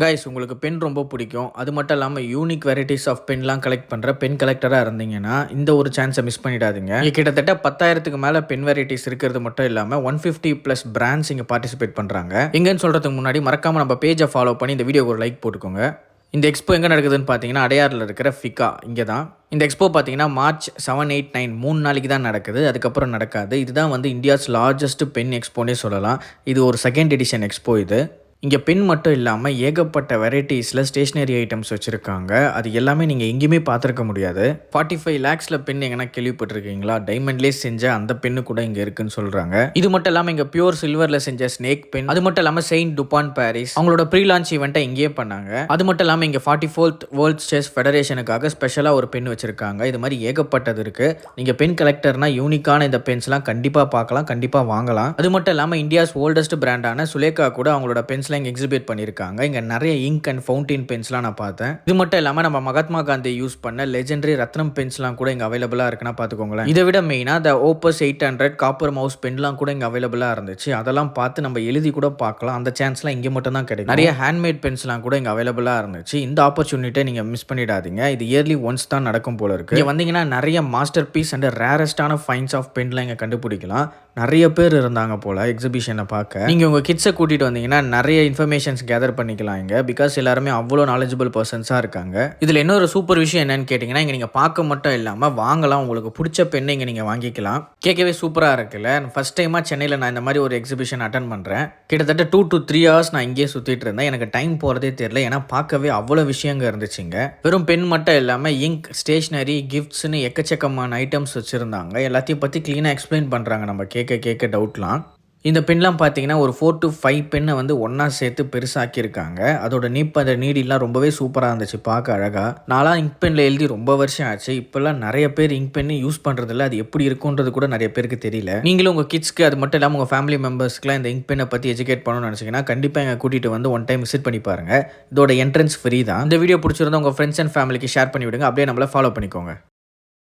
Guys உங்களுக்கு pen ரொம்ப பிடிக்கும். அது மட்டும் இல்லாமல் யூனிக் வெரைட்டிஸ் ஆஃப் பென்லாம் கலெக்ட் பண்ணுற பென் கலெக்டராக இருந்தீங்கன்னா இந்த ஒரு சான்ஸை மிஸ் பண்ணிடாதீங்க. இங்கே கிட்டத்தட்ட 10,000க்கு மேலே பென் வெரைட்டிஸ் இருக்கிறது மட்டும் இல்லாமல் 150+ பிராண்ட்ஸ் இங்கே பார்ட்டிசிபேட் பண்ணுறாங்க. எங்கன்னு சொல்கிறதுக்கு முன்னாடி மறக்காமல் நம்ம பேஜை ஃபாலோ பண்ணி இந்த வீடியோக்கு ஒரு லைக் போட்டுக்கோங்க. இந்த எக்ஸ்போ எங்கே நடக்குதுன்னு பார்த்தீங்கன்னா அடையாறில் இருக்கிற ஃபிகா இங்கே தான். இந்த எக்ஸ்போ பார்த்தீங்கன்னா மார்ச் 7, 8, 9 3 நாளைக்கு தான் நடக்குது. அதுக்கப்புறம் நடக்காது. இதுதான் வந்து இந்தியாஸ் லார்ஜஸ்ட் பென் எக்ஸ்போனே சொல்லலாம். இது ஒரு செகண்ட் எடிஷன் எக்ஸ்போ இது. இங்கே பென் மட்டும் இல்லாமல் ஏகப்பட்ட வெரைட்டிஸில் ஸ்டேஷ்னரி ஐட்டம்ஸ் வச்சுருக்காங்க. அது எல்லாமே நீங்கள் எங்கேயுமே பார்த்துருக்க முடியாது. 45 lakhsல பென் எங்கன்னா கேள்விப்பட்டிருக்கீங்களா? டைமண்ட்லேயே செஞ்ச அந்த பென்னு கூட இங்கே இருக்குன்னு சொல்கிறாங்க. இது மட்டும் இல்லாமல் இங்கே பியூர் சில்வரில் செஞ்ச ஸ்னேக் பென், அது மட்டும் இல்லாமல் செயின்ட் டுபான் பாரிஸ் அவங்களோட ப்ரீ லான்ச் ஈவெண்ட்டை இங்கேயே பண்ணாங்க. அது மட்டும் இல்லாமல் இங்கே 44th வேர்ல்ட் செஸ் ஃபெடரேஷனுக்காக ஸ்பெஷலாக ஒரு பென் வச்சுருக்காங்க. இது மாதிரி ஏகப்பட்டது இருக்குது. நீங்கள் பென் கலெக்டர்னா யூனிக்கான இந்த பென்ஸ்லாம் கண்டிப்பாக பார்க்கலாம், கண்டிப்பாக வாங்கலாம். அது மட்டும் இல்லாமல் இந்தியாஸ் ஓல்டஸ்ட் பிராண்டான சுலேகா கூட அவங்களோட பென்ஸ்லாம் இங்கே எக்ஸிபிட் பண்ணியிருக்காங்க. இங்கே நிறைய இங்க் அண்ட் ஃபவுண்டைன் பென்ஸ்லாம் நான் பார்த்தேன். இது மட்டும் இல்லாமல் நம்ம மகாத்மா காந்தி யூஸ் பண்ண லெஜெண்டரி ரத்னம் பென்ஸ்லாம் கூட இங்கே அவைலபிளாக இருக்குன்னா பார்த்துக்கோங்களேன். இதை விட மெயினாக த ஓப்பஸ் 800 காப்பர் மவுஸ் பென்லாம் கூட இங்கே அவைலபிளாக இருந்துச்சு. அதெல்லாம் பார்த்து நம்ம எழுதி கூட பார்க்கலாம். அந்த சான்ஸ்லாம் இங்கே மட்டும் தான் கிடைக்கும். நிறைய ஹேண்ட்மேட் பென்ஸ்லாம் கூட இங்கே அவைலபிளாக இருந்துச்சு. இந்த ஆப்பர்ச்சுனிட்டியை நீங்கள் மிஸ் பண்ணிடாதீங்க. இது இயர்லி ஒன்ஸ் தான் நடக்கும் போல இருக்கு. இங்கே வந்தீங்கன்னா நிறைய மாஸ்டர் பீஸ் அண்ட் ரேரஸ்டான ஃபைன்ஸ் ஆஃப் பென்லாம் இங்கே கண்டுபிடிக்கலாம். நிறைய பேர் இருந்தாங்க போல் எக்ஸிபிஷனை பார்க்க. நீங்கள் உங்கள் கிட்ஸை கூட்டிகிட்டு வந்தீங்கன்னா நிறைய இன்ஃபர்மேஷன்ஸ் கேதர் பண்ணிக்கலாம் இங்கே. பிகாஸ் எல்லாருமே அவ்வளோ நாலேஜபிள் பர்சன்ஸாக இருக்காங்க. இதில் இன்னொரு சூப்பர் விஷயம் என்னன்னு கேட்டிங்கன்னா, இங்கே நீங்கள் பார்க்க மட்டும் இல்லாமல் வாங்கலாம். உங்களுக்கு பிடிச்ச பெண்ணை இங்கே நீங்கள் வாங்கிக்கலாம். கேட்கவே சூப்பராக இருக்குல்ல. ஃபஸ்ட் டைமாக சென்னையில் நான் இந்த மாதிரி ஒரு எக்ஸிபிஷன் அட்டன் பண்ணுறேன். கிட்டத்தட்ட 2 to 3 hours நான் இங்கேயே சுற்றிட்டு இருந்தேன். எனக்கு டைம் போகிறதே தெரியல. ஏன்னா பார்க்கவே அவ்வளோ விஷயங்க இருந்துச்சுங்க. வெறும் பென் மட்டும் இல்லாமல் இங்க், ஸ்டேஷ்னரி, கிஃப்ட்ஸ்னு எக்கச்சக்கமான ஐட்டம்ஸ் வச்சுருந்தாங்க. எல்லாத்தையும் பற்றி க்ளீனாக எக்ஸ்பிளைன் பண்ணுறாங்க. நம்ம கேட்க டவுட்லாம். இந்த பென்லாம் பார்த்தீங்கன்னா ஒரு 4 to 5 பென்னை வந்து ஒன்றா சேர்த்து பெருசாக்கியிருக்காங்க. அதோட அந்த நீடிலாம் ரொம்பவே சூப்பராக இருந்துச்சு, பார்க்க அழகாக. நான்லாம் இங்க் பெனில் எழுதி ரொம்ப வருஷம் ஆச்சு. இப்போல்லாம் நிறைய பேர் இங்க் பென்னு யூஸ் பண்ணுறதில்ல. அது எப்படி இருக்குன்றது கூட நிறைய பேருக்கு தெரியல. நீங்களும் உங்கள் கிட்ஸ்க்கு அது மட்டும் இல்லாமல் உங்கள் ஃபேமிலி மெம்பர்ஸ்க்குலாம் இந்த இங்க் பென்னை பற்றி எஜுகேட் பண்ணணும்னு நினச்சிங்கன்னா கண்டிப்பாக எங்கள் கூட்டிகிட்டு வந்து ஒன் டைம் விசிட் பண்ணி பாருங்கள். இதோட என்ட்ரன்ஸ் ஃப்ரீ தான். இந்த வீடியோ பிடிச்சிருந்தா உங்கள் ஃப்ரெண்ட்ஸ் அண்ட் ஃபேமிலிக்கு ஷேர் பண்ணி விடுங்க. அப்படியே நம்மளை ஃபாலோ பண்ணிக்கோங்க.